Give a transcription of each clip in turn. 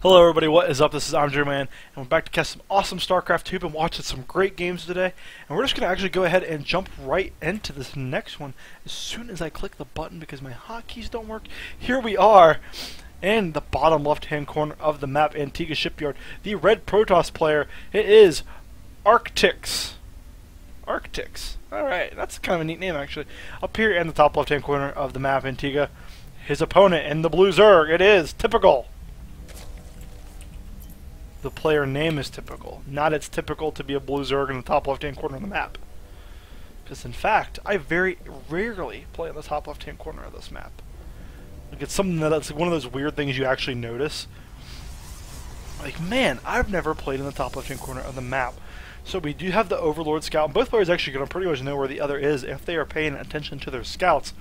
Hello everybody, what is up? This is Antiga, and we're back to cast some awesome Starcraft 2. Been watching some great games today, and we're just going to actually go ahead and jump right into this next one as soon as I click the button because my hotkeys don't work. Here we are in the bottom left hand corner of the map, Antiga Shipyard. The red Protoss player, it is ArCtiKs. ArCtiKs. Alright, that's kind of a neat name actually. Up here in the top left hand corner of the map, Antiga. His opponent in the blue Zerg, it is Typical. The player name is Typical. Not it's typical to be a blue Zerg in the top left-hand corner of the map. Because in fact, I very rarely play in the top left-hand corner of this map. Like it's something that's one of those weird things you actually notice. Like, man, I've never played in the top left-hand corner of the map. So we do have the Overlord Scout, and both players actually going to pretty much know where the other is if they are paying attention to their scouts.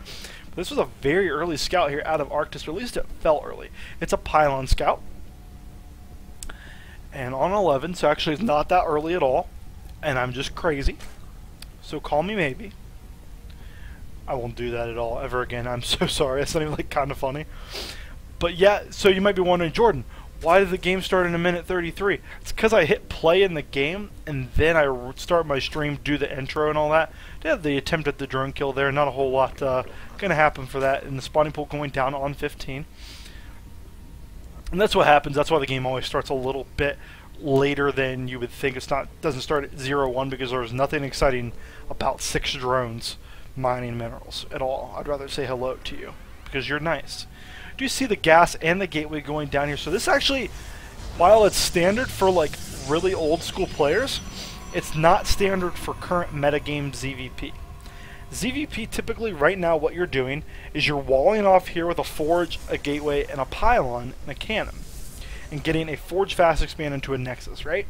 But this was a very early scout here out of ArCtiKs, or at least it felt early. It's a Pylon Scout. And on 11, so actually it's not that early at all. And I'm just crazy. So call me maybe. I won't do that at all ever again. I'm so sorry. That's not even like kind of funny. But yeah, so you might be wondering, Jordan, why did the game start in a minute 33? It's because I hit play in the game and then I start my stream, do the intro and all that. Yeah, the attempt at the drone kill there. Not a whole lot going to happen for that. And the spawning pool going down on 15. And that's what happens. That's why the game always starts a little bit later than you would think. Doesn't start at 0-1 because there's nothing exciting about 6 drones mining minerals at all. I'd rather say hello to you because you're nice. Do you see the gas and the gateway going down here? So this actually, while it's standard for like really old school players, it's not standard for current metagame ZVP. ZVP typically right now what you're doing is you're walling off here with a forge, a gateway, and a pylon and a cannon. And getting a forge fast expand into a nexus, right?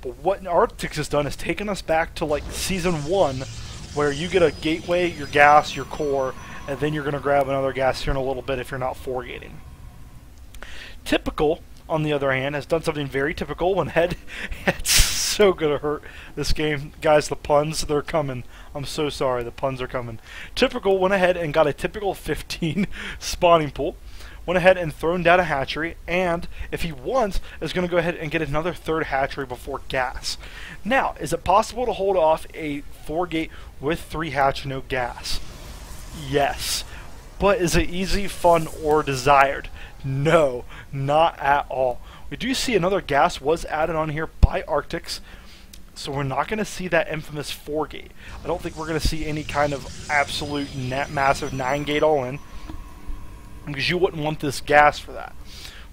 But what ArCtiKs has done is taken us back to like season 1 where you get a gateway, your gas, your core, and then you're going to grab another gas here in a little bit if you're not 4-gating. Typical, on the other hand, has done something very typical when it's so gonna hurt this game. Guys, the puns, they're coming. I'm so sorry, the puns are coming. Typical went ahead and got a typical 15 spawning pool. Went ahead and thrown down a hatchery, and if he wants, is going to go ahead and get another 3rd hatchery before gas. Now, is it possible to hold off a 4-gate with 3 hatch, no gas? Yes. But is it easy, fun, or desired? No, not at all. We do see another gas was added on here by ArCtiKs, so we're not going to see that infamous 4-gate. I don't think we're going to see any kind of absolute massive 9-gate all-in, because you wouldn't want this gas for that.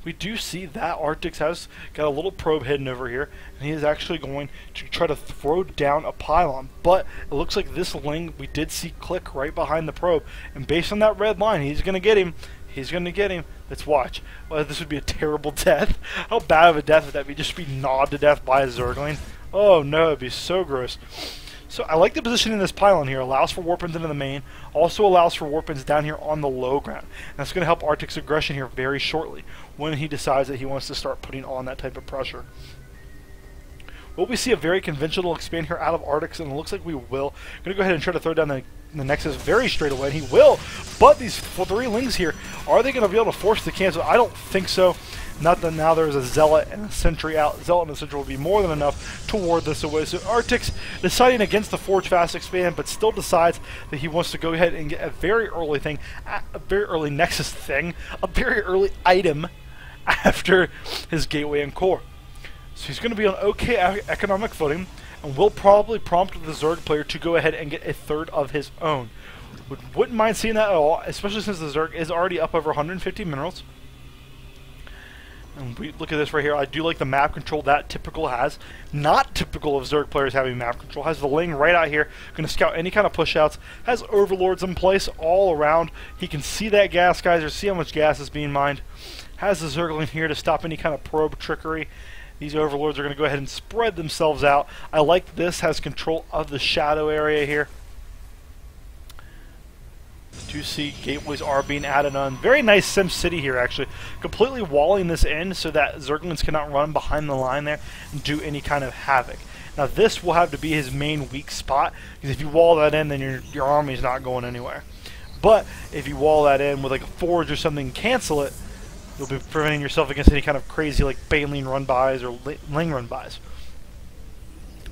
We do see that ArCtiKs has got a little probe hidden over here, and he is actually going to try to throw down a pylon. But it looks like this ling we did see click right behind the probe, and based on that red line, he's going to get him. He's going to get him. Let's watch. Well, this would be a terrible death. How bad of a death would that be? Just be gnawed to death by a Zergling? Oh no, it'd be so gross. So I like the positioning of this pylon here. Allows for warpins into the main. Also allows for warpins down here on the low ground. And that's going to help ArCtiKs' aggression here very shortly when he decides that he wants to start putting on that type of pressure. Will we see a very conventional expand here out of ArCtiKs? And it looks like we will. I'm going to go ahead and try to throw down the Nexus very straight away. And he will. But these 3 lings here, are they going to be able to force the cancel? I don't think so. Not that now there's a Zealot and a Sentry out. Zealot and a Sentry will be more than enough to ward this away. So ArCtiKs deciding against the Forge Fast Expand, but still decides that he wants to go ahead and get a very early thing, a very early Nexus thing, a very early item after his Gateway and Core. So he's going to be on okay economic footing, and will probably prompt the Zerg player to go ahead and get a 3rd of his own. Wouldn't mind seeing that at all, especially since the Zerg is already up over 150 minerals. And we look at this right here. I do like the map control that Typical has. Not typical of Zerg players having map control. Has the Ling right out here. Going to scout any kind of push-outs. Has Overlords in place all around. He can see that gas, guys, or see how much gas is being mined. Has the Zergling here to stop any kind of probe trickery. These Overlords are going to go ahead and spread themselves out. I like this. Has control of the shadow area here. Do see gateways are being added on. Very nice Sim City here, actually. Completely walling this in so that Zerglings cannot run behind the line there and do any kind of havoc. Now this will have to be his main weak spot, because if you wall that in, then your army's not going anywhere. But if you wall that in with like a forge or something, cancel it, You'll be preventing yourself against any kind of crazy like Baneling run-bys or Ling run-bys.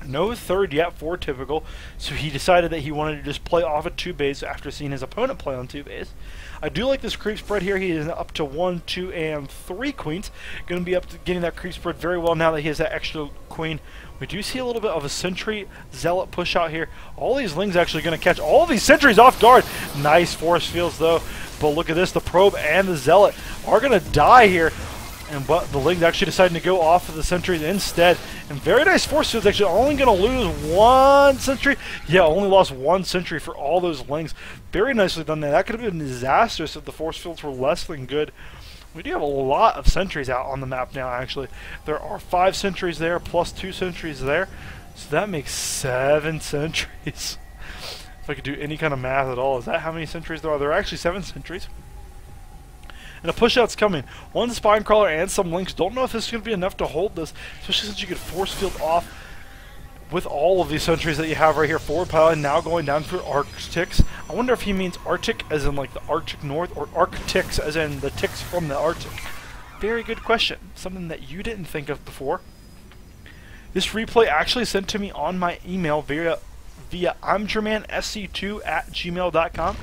No third yet for Typical, so he decided that he wanted to just play off a 2-base after seeing his opponent play on 2-base. I do like this creep spread here. He is up to 1, 2, and 3 queens. Going to be up to getting that creep spread very well now that he has that extra queen. We do see a little bit of a sentry zealot push out here. All these lings actually going to catch all these sentries off guard. Nice force fields though. But look at this, the probe and the zealot are going to die here. And but the lings actually deciding to go off of the sentries instead. And very nice force fields, actually only going to lose 1 sentry. Yeah, only lost 1 sentry for all those lings. Very nicely done there. That could have been disastrous if the force fields were less than good. We do have a lot of sentries out on the map now, actually. There are 5 sentries there, plus 2 sentries there. So that makes 7 sentries. If I could do any kind of math at all, is that how many sentries there are? There are actually 7 sentries. And a push-out's coming. 1 spine crawler and some links. Don't know if this is going to be enough to hold this, especially since you could force field off with all of these sentries that you have right here. Forward pylon now going down for ArCtiKs. I wonder if he means Arctic as in like the Arctic North, or ArCtiKs as in the ticks from the Arctic. Very good question. Something that you didn't think of before. This replay actually sent to me on my email via imgermansc2@gmail.com.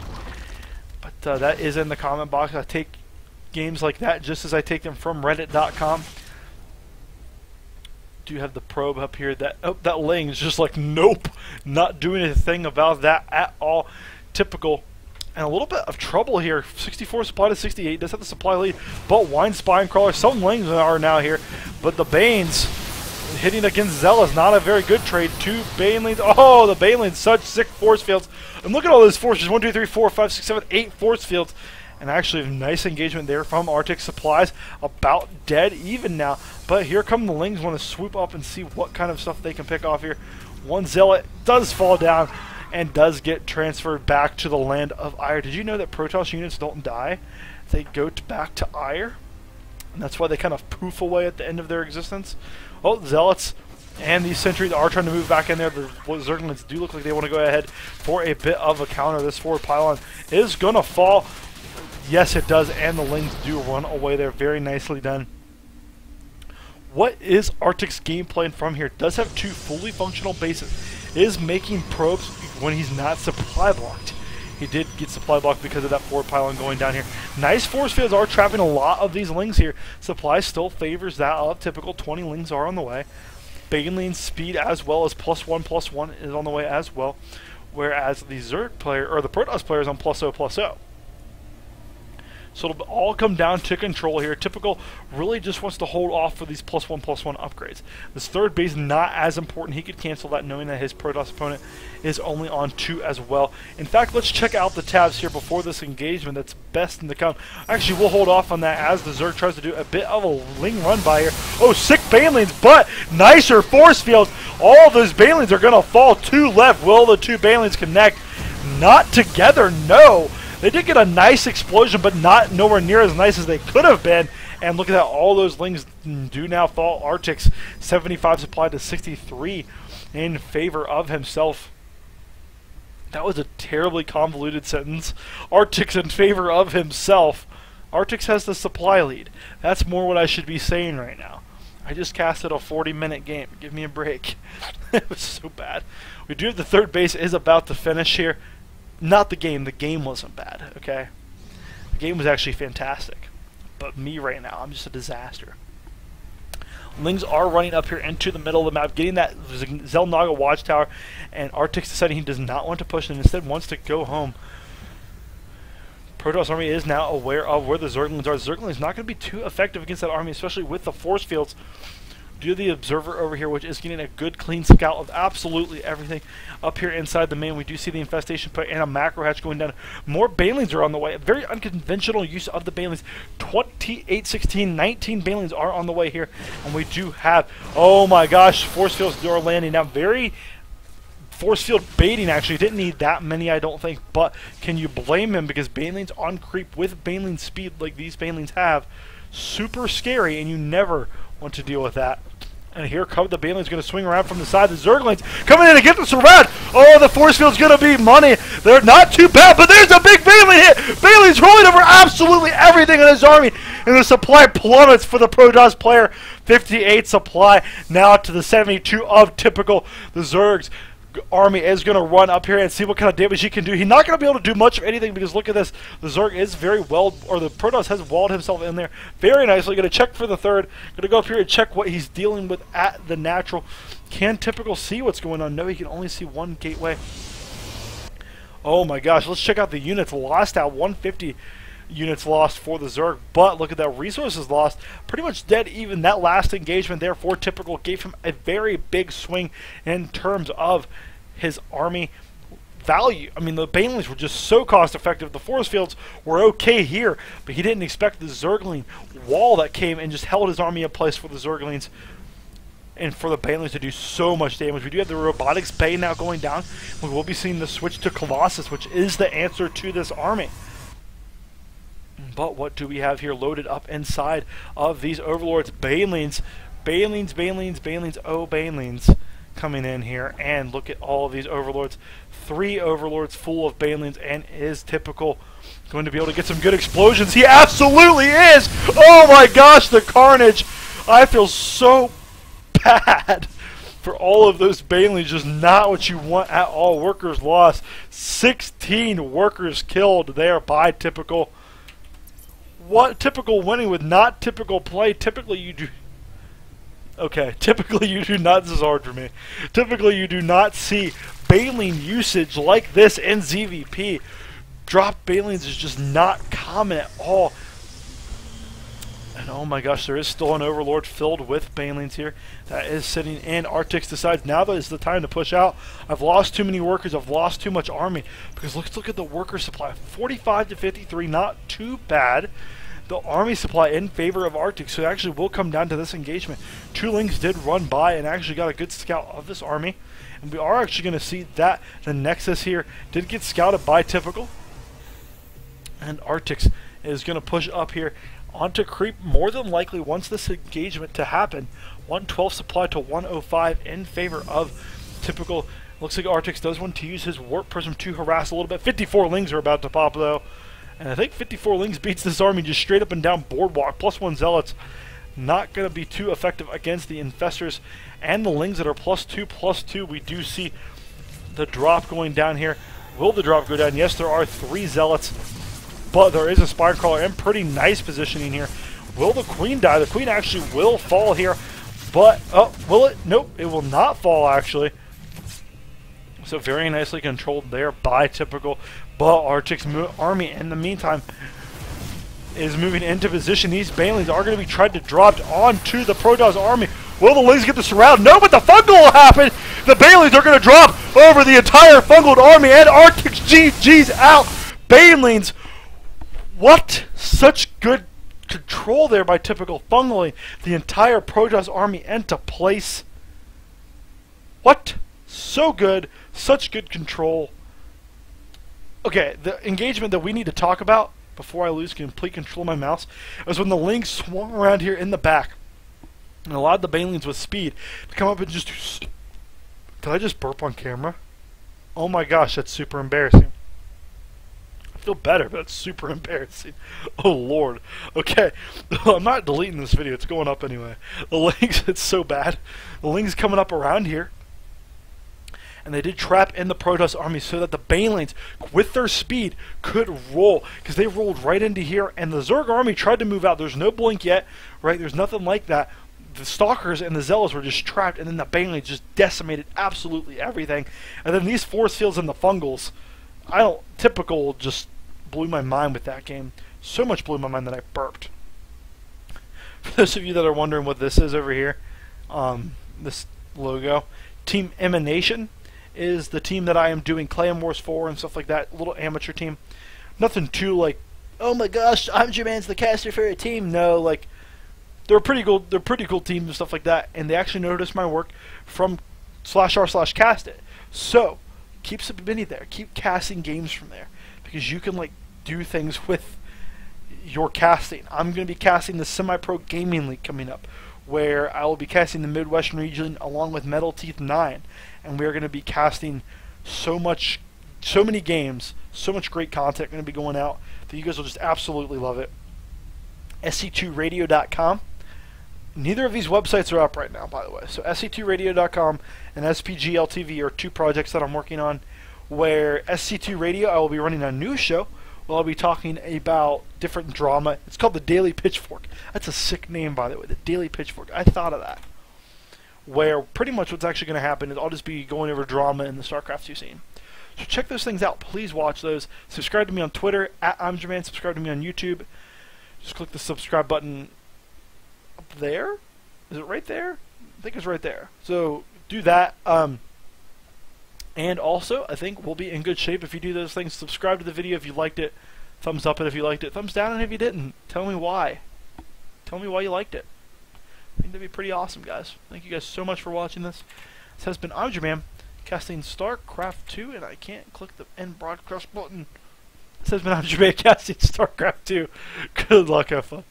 But that is in the comment box. I take games like that just as I take them from reddit.com. Do have the probe up here. That ling is just like, nope, not doing a thing about that at all. Typical. And a little bit of trouble here. 64 supply to 68. Does have the supply lead, but Wine Spine Crawler. Some lings are now here, but the Banes hitting against Zealous, not a very good trade. 2 Banelings. Oh, the Banelings, such sick force fields. And look at all those forces. 1, 2, 3, 4, 5, 6, 7, 8 force fields. And actually a nice engagement there from ArCtiK Supplies. About dead even now. But here come the lings. Want to swoop up and see what kind of stuff they can pick off here. 1 Zealot does fall down and does get transferred back to the land of Ire. Did you know that Protoss units don't die? They go back to Ire. And that's why they kind of poof away at the end of their existence. Oh, Zealots and these sentries are trying to move back in there. The Zerglings do look like they want to go ahead for a bit of a counter. This forward pylon is going to fall. Yes, it does, and the lings do run away there. Very nicely done. What is ArCtiK's game plan from here? Does have 2 fully functional bases. Is making probes when he's not supply blocked. He did get supply blocked because of that forward pylon going down here. Nice force fields are trapping a lot of these lings here. Supply still favors that of Typical. 20 lings are on the way. Baneling speed as well as +1/+1 is on the way as well. Whereas the Zerg player, or the Protoss player, is on +0/+0. So it'll all come down to control here. Typical really just wants to hold off for these +1/+1 upgrades. This third base not as important. He could cancel that knowing that his Protoss opponent is only on 2 as well. In fact, let's check out the tabs here before this engagement that's best in the count. Actually, we'll hold off on that as the Zerg tries to do a bit of a ling run by here. Oh, sick Banelings, but nicer force fields. All of those Banelings are going to fall. 2 left. Will the 2 Banelings connect? Not together, no. They did get a nice explosion, but not nowhere near as nice as they could have been. And look at that, all those lings do now fall. ArCtiKs 75 supply to 63 in favor of himself. That was a terribly convoluted sentence. ArCtiKs in favor of himself. ArCtiKs has the supply lead. That's more what I should be saying right now. I just casted a 40-minute game. Give me a break. It was so bad. We do have the third base is about to finish here. Not the game. The game wasn't bad, okay? The game was actually fantastic. But me right now, I'm just a disaster. Lings are running up here into the middle of the map, getting that Xel'Naga watchtower, and ArCtiK's deciding he does not want to push and instead wants to go home. Protoss army is now aware of where the Zerglings are. Zergling is not going to be too effective against that army, especially with the force fields. Do the observer over here, which is getting a good clean scout of absolutely everything up here inside the main. We do see the infestation put and a macro hatch going down. More Banelings are on the way. A very unconventional use of the Banelings. 28, 16, 19 Banelings are on the way here, and we do have, oh my gosh, force fields are landing now. Very force field baiting, actually. Didn't need that many, I don't think, but can you blame him? Because Banelings on creep with Baneling speed like these Banelings have, super scary, and you never want to deal with that. And here comes the Banelings going to swing around from the side. The Zerglings coming in to get this around. Oh, the force field's going to be money. They're not too bad, but there's a big Baneling hit. Baneling's rolling over absolutely everything in his army. and the supply plummets for the Protoss player. 58 supply now to the 72 of typical. The Zerg's army is going to run up here and see what kind of damage he can do. He's not going to be able to do much of anything because look at this. The Zerg is very well, or the Protoss has walled himself in there very nicely. Going to check for the third. Going to go up here and check what he's dealing with at the natural. Can typical see what's going on? No, he can only see one gateway. Oh my gosh, let's check out the units lost out. 150 units lost for the Zerg, but look at that, resources lost. Pretty much dead even. That last engagement there for typical gave him a very big swing in terms of his army value. I mean, the Banelings were just so cost effective. The force fields were okay here, but he didn't expect the Zergling wall that came and just held his army in place for the Zerglings and for the Banelings to do so much damage. We do have the robotics bay now going down. We will be seeing the switch to Colossus, which is the answer to this army. But what do we have here loaded up inside of these overlords? Banelings, Banelings, Banelings, Banelings, oh Banelings coming in here. And look at all of these overlords. 3 overlords full of Banelings, and is typical going to be able to get some good explosions? He absolutely is! Oh my gosh, the carnage! I feel so bad for all of those Banelings. Just not what you want at all. Workers lost. 16 workers killed there by typical. What typical winning with not typical play? Typically you do. Okay, typically you do not. This is hard for me. Typically you do not see Baneling usage like this in ZVP. Drop Banelings is just not common at all. And oh my gosh, there is still an overlord filled with Banelings here that is sitting in. ArCtiKs decides now that is the time to push out. I've lost too many workers. I've lost too much army. Because let's look at the worker supply. 45 to 53, not too bad. The army supply in favor of ArCtiKs, so it actually will come down to this engagement. 2 Lings did run by and actually got a good scout of this army. And we are actually going to see that the Nexus here did get scouted by typical. And ArCtiKs is going to push up here onto creep, more than likely once this engagement to happen. 112 supply to 105 in favor of typical. Looks like ArCtiKs does want to use his warp prism to harass a little bit. 54 Lings are about to pop though, and I think 54 Lings beats this army just straight up and down boardwalk. +1 zealots, not going to be too effective against the infestors and the Lings that are +2/+2. We do see the drop going down here. Will the drop go down? Yes, there are 3 zealots. But there is a spire crawler in pretty nice positioning here. Will the queen die? The queen actually will fall here. But, oh, will it? Nope, it will not fall actually. So very nicely controlled there by typical. But ArCtiKs army in the meantime is moving into position. These Banelings are going to be tried to drop onto the Protoss army. Will the Lings get the surround? No, but the fungal will happen. The Banelings are going to drop over the entire fungal army, and ArCtiKs GG's out. Banelings. What? Such good control there by typical, fungaling the entire Protoss army into place. What? So good. Such good control. Okay, the engagement that we need to talk about before I lose complete control of my mouse is when the Lings swung around here in the back and allowed the Banelings with speed to come up and just do... Did I just burp on camera? Oh my gosh, that's super embarrassing. I feel better, but it's super embarrassing. Oh lord. Okay, I'm not deleting this video, it's going up anyway. The Lings, it's so bad. The Lings coming up around here, and they did trap in the Protoss army so that the Banelings, with their speed, could roll, because they rolled right into here, and the Zerg army tried to move out. There's no blink yet, right? There's nothing like that. The Stalkers and the Zealots were just trapped, and then the Banelings just decimated absolutely everything. And then these force fields and the fungals, typical just blew my mind with that game. So much blew my mind that I burped. For those of you that are wondering what this is over here, this logo, Team Emanation is the team that I am doing Clan Wars for and stuff like that. Little amateur team. Nothing too like, oh my gosh, I'm Jermaine's the caster for a team. No, like they're a pretty cool team and stuff like that. And they actually noticed my work from /r/cast it. So keep submitting there. Keep casting games from there, because you can like do things with your casting. I'm going to be casting the Semi-Pro Gaming League coming up, where I will be casting the Midwestern region along with Metal Teeth 9, and we are going to be casting so many games, so much great content going to be going out that you guys will just absolutely love it. SC2radio.com. Neither of these websites are up right now, by the way. So SC2radio.com and SPGLTV are two projects that I'm working on, where SC2 Radio, I will be running a news show where I'll be talking about different drama. It's called the Daily Pitchfork. That's a sick name, by the way, the Daily Pitchfork. I thought of that. Where pretty much what's actually going to happen is I'll just be going over drama in the Starcraft 2 scene. So check those things out. Please watch those. Subscribe to me on Twitter, @I'mJerman. Subscribe to me on YouTube. Just click the subscribe button up there. Is it right there? I think it's right there. So do that. And also, I think we'll be in good shape if you do those things. Subscribe to the video if you liked it. Thumbs up it if you liked it. Thumbs down it if you didn't. Tell me why. Tell me why you liked it. I think that'd be pretty awesome, guys. Thank you guys so much for watching this. This has been ArCtiKs, casting StarCraft 2, and I can't click the end broadcast button. This has been ArCtiKs, casting StarCraft 2. Good luck, have fun.